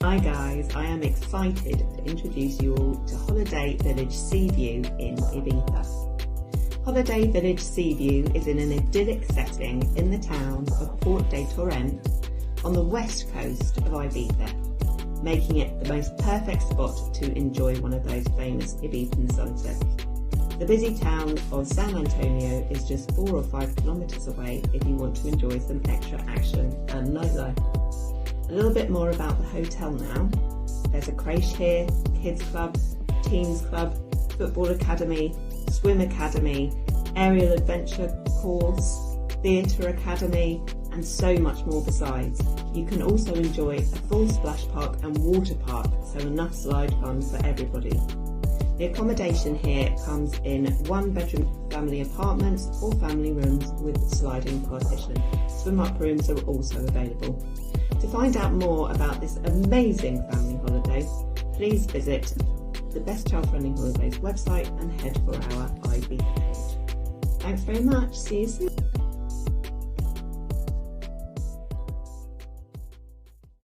Hi guys, I am excited to introduce you all to Holiday Village Seaview in Ibiza. Holiday Village Seaview is in an idyllic setting in the town of Port de Torrent on the west coast of Ibiza, making it the most perfect spot to enjoy one of those famous Ibizan sunsets. The busy town of San Antonio is just 4 or 5 kilometres away if you want to enjoy some extra action and nightlife. A little bit more about the hotel now. There's a creche here, kids club, teens club, football academy, swim academy, aerial adventure course, theatre academy, and so much more besides. You can also enjoy a full splash park and water park, so enough slide fun for everybody. The accommodation here comes in 1-bedroom family apartments or family rooms with sliding partition. Swim-up rooms are also available. To find out more about this amazing family holiday, please visit the Best Child Friendly Holidays website and head for our Ibiza page. Thanks very much. See you soon.